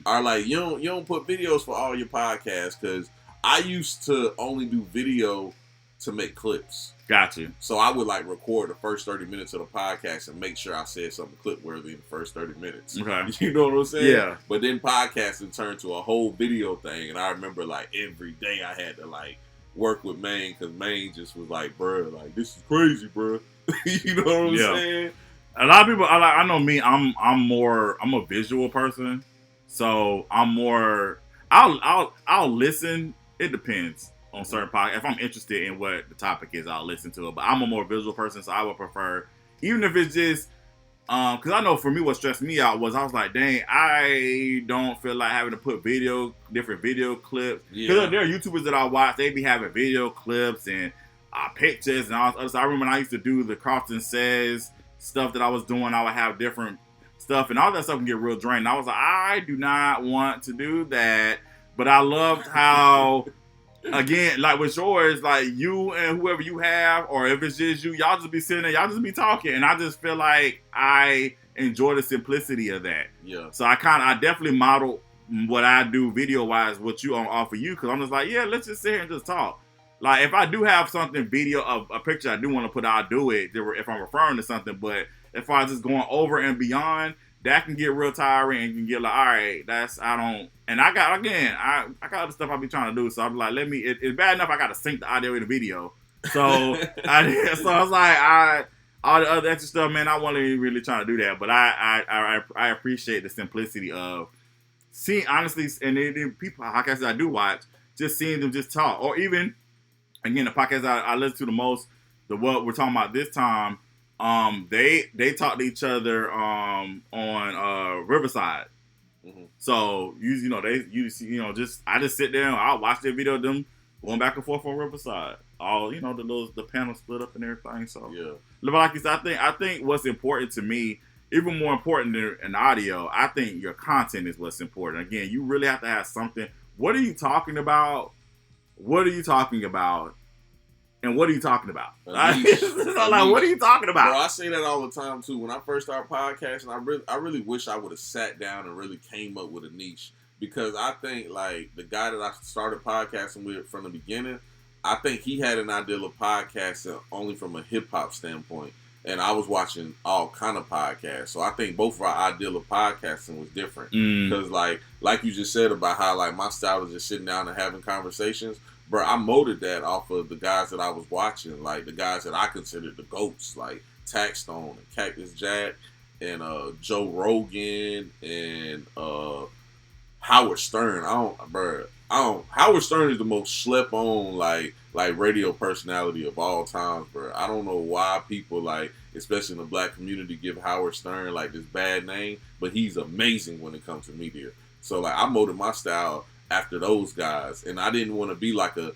Speaker 1: Or like, you don't put videos for all your podcasts, because I used to only do video to make clips.
Speaker 2: Gotcha.
Speaker 1: So I would like record the first 30 minutes of the podcast and make sure I said something clip worthy in the first 30 minutes.
Speaker 2: Okay.
Speaker 1: You know what I'm saying?
Speaker 2: Yeah.
Speaker 1: But then podcasting turned to a whole video thing, and I remember like every day I had to like work with Maine, because Maine just was like, bro, like, this is crazy, bro. You know what I'm saying?
Speaker 2: A lot of people, I know me, I'm a visual person, so I'm more, I'll listen. It depends on certain podcasts. If I'm interested in what the topic is, I'll listen to it. But I'm a more visual person, so I would prefer, even if it's just, because I know for me what stressed me out was, I was like, dang, I don't feel like having to put different video clips. Because there are YouTubers that I watch, they be having video clips and pictures and all this other stuff. I remember when I used to do the KARLTON'S stuff that I was doing, I would have different stuff, and all that stuff can get real draining. I was like, I do not want to do that, but I loved how, again, like with yours, like you and whoever you have, or if it's just you, y'all just be sitting there, y'all just be talking, and I just feel like I enjoy the simplicity of that.
Speaker 1: Yeah.
Speaker 2: So I definitely model what I do video wise, what you offer you, because I'm just like, yeah, let's just sit here and just talk. Like if I do have something video of a picture I do want to put out, I'll do it if I'm referring to something. But if I just going over and beyond, that can get real tiring and can get like, all right, and I got other stuff I be trying to do. So I'm like, it's bad enough I got to sync the audio in the video. So I was like, all the other extra stuff, man, I wasn't really trying to do that. But I appreciate the simplicity of seeing, honestly, and then people, podcasts I do watch, just seeing them just talk. Or even, again, the podcast I listen to the most, what we're talking about this time, they talk to each other on Riverside. Mm-hmm. So I just sit there and I'll watch their video of them going back and forth on Riverside. All the panel split up and everything. So
Speaker 1: yeah,
Speaker 2: but like you said, I think what's important to me, even more important than audio, I think your content is what's important. Again, you really have to have something. What are you talking about? What are you talking about? And what are you talking about? What are you talking about?
Speaker 1: Bro, I say that all the time too. When I first started podcasting, I really wish I would have sat down and really came up with a niche, because I think like the guy that I started podcasting with from the beginning, I think he had an idea of podcasting only from a hip hop standpoint, and I was watching all kind of podcasts. So I think both of our ideal of podcasting was different, because like you just said about how like my style is just sitting down and having conversations. Bro, I molded that off of the guys that I was watching, like the guys that I considered the GOATs, like Taxstone and Cactus Jack and Joe Rogan and Howard Stern. Howard Stern is the most slept on like radio personality of all times, bro. I don't know why people like, especially in the black community, give Howard Stern like this bad name, but he's amazing when it comes to media. So like I molded my style after those guys, and I didn't want to be like a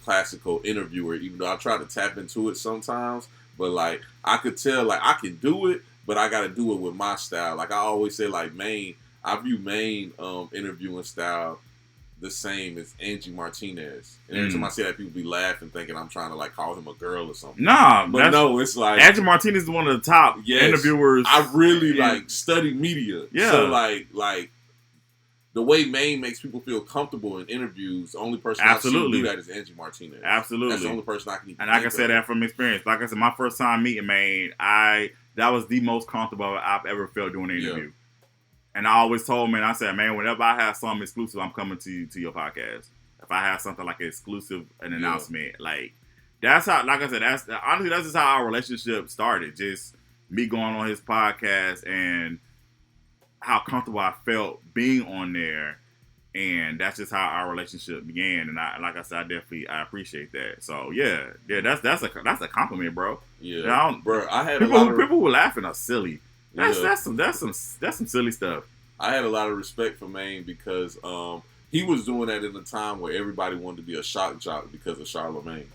Speaker 1: classical interviewer, even though I try to tap into it sometimes. But like I could tell, like I can do it, but I got to do it with my style. Like I always say, like I view Maine interviewing style the same as Angie Martinez. And every time I say that, people be laughing, thinking I'm trying to like call him a girl or something.
Speaker 2: Nah,
Speaker 1: but no, it's like
Speaker 2: Angie Martinez is one of the top interviewers.
Speaker 1: I really like study media.
Speaker 2: Yeah.
Speaker 1: So like the way Maine makes people feel comfortable in interviews, the only person I've seen do that is Angie Martinez.
Speaker 2: Absolutely.
Speaker 1: That's the only person I can even
Speaker 2: And I can say that from experience. Like I said, my first time meeting Maine, that was the most comfortable I've ever felt doing an interview. Yeah. And I always told man, I said, man, whenever I have something exclusive, I'm coming to your podcast. If I have something like an announcement, like that's how, like I said, honestly, that's just how our relationship started. Just me going on his podcast and how comfortable I felt being on there, and that's just how our relationship began. And like I said, I appreciate that. So yeah, that's a compliment, bro.
Speaker 1: Yeah, bro. I had
Speaker 2: people who were laughing are silly. That's some silly stuff.
Speaker 1: I had a lot of respect for Maine because he was doing that in a time where everybody wanted to be a shock jock because of Charlemagne.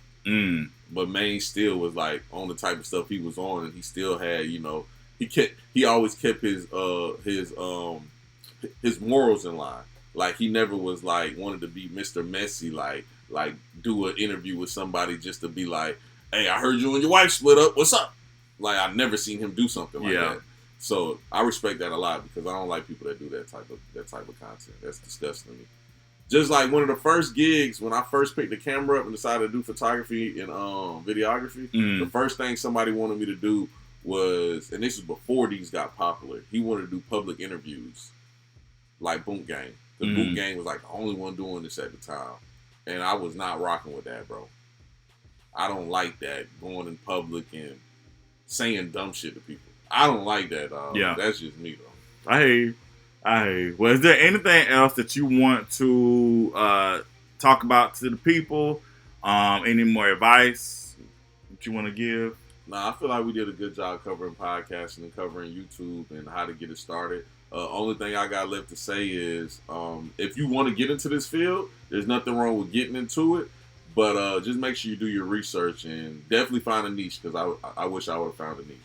Speaker 1: But Maine still was like on the type of stuff he was on, and he still had, he always kept his morals in line. Like he never was like wanted to be Mr. Messy, like do an interview with somebody just to be like, hey, I heard you and your wife split up. What's up? Like I've never seen him do something like that. So I respect that a lot because I don't like people that do that type of content. That's disgusting to me. Just like one of the first gigs when I first picked the camera up and decided to do photography and videography, the first thing somebody wanted me to do was, and this is before these got popular, he wanted to do public interviews like Boot Gang. Because Boot Gang was like the only one doing this at the time. And I was not rocking with that, bro. I don't like that, going in public and saying dumb shit to people. I don't like that, dog. Yeah. That's just me, though.
Speaker 2: I hear you. Well, is there anything else that you want to talk about to the people? Any more advice that you want to give?
Speaker 1: Nah, I feel like we did a good job covering podcasting and covering YouTube and how to get it started. Only thing I got left to say is if you want to get into this field, there's nothing wrong with getting into it. But just make sure you do your research and definitely find a niche, because I wish I would have found a niche.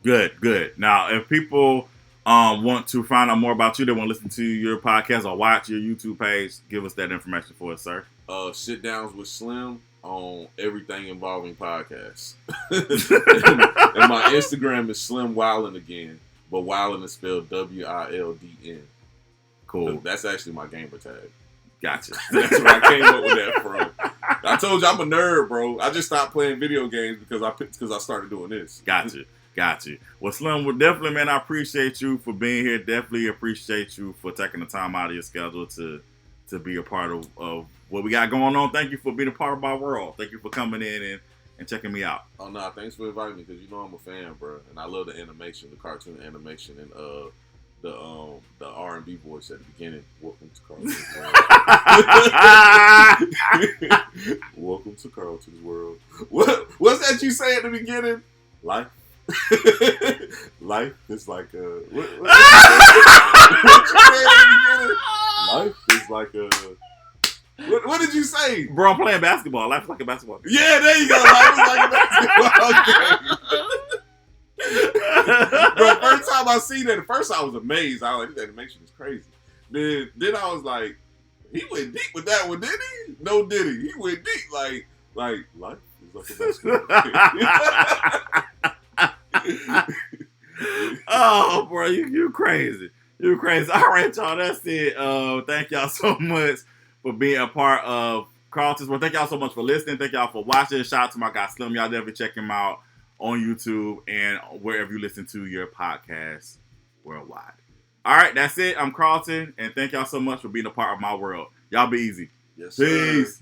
Speaker 2: Good. Now, if people want to find out more about you, they want to listen to your podcast or watch your YouTube page, give us that information for us, sir.
Speaker 1: Sit Downs with Slim on everything involving podcasts. And my Instagram is Slim Wildin again, but Wildin is spelled Wildn.
Speaker 2: Cool.
Speaker 1: That's actually my gamer tag.
Speaker 2: Gotcha.
Speaker 1: That's where I came up with that from. I told you I'm a nerd, bro. I just stopped playing video games because I started doing this.
Speaker 2: Gotcha. Well, Slim, well, definitely, man, I appreciate you for being here. Definitely appreciate you for taking the time out of your schedule to be a part of what we got going on. Thank you for being a part of my world. Thank you for coming in and checking me out.
Speaker 1: Oh, no, thanks for inviting me because you know I'm a fan, bro. And I love the animation, the cartoon animation, and the R&B voice at the beginning. Welcome to Carlton's World. Welcome to Carlton's World. What's that you say at the beginning? Life. Life is like a. What you say at the beginning? Life is like a. What did you say?
Speaker 2: Bro, I'm playing basketball. Life is like a basketball game.
Speaker 1: Yeah, there you go. Life is like a basketball game. Bro, first time I seen that, at first I was amazed. I was like, this animation is crazy. Then I was like, he went deep with that one, did he? No, did he? He went deep. Like life is like a basketball game.
Speaker 2: Oh, bro, you crazy. You crazy. All right, y'all, that's it. Thank y'all so much for being a part of Carlton's World. Thank y'all so much for listening. Thank y'all for watching. Shout out to my guy Slim. Y'all definitely check him out on YouTube and wherever you listen to your podcast worldwide. All right, that's it. I'm Carlton, and thank y'all so much for being a part of my world. Y'all be easy.
Speaker 1: Yes, sir.
Speaker 2: Peace.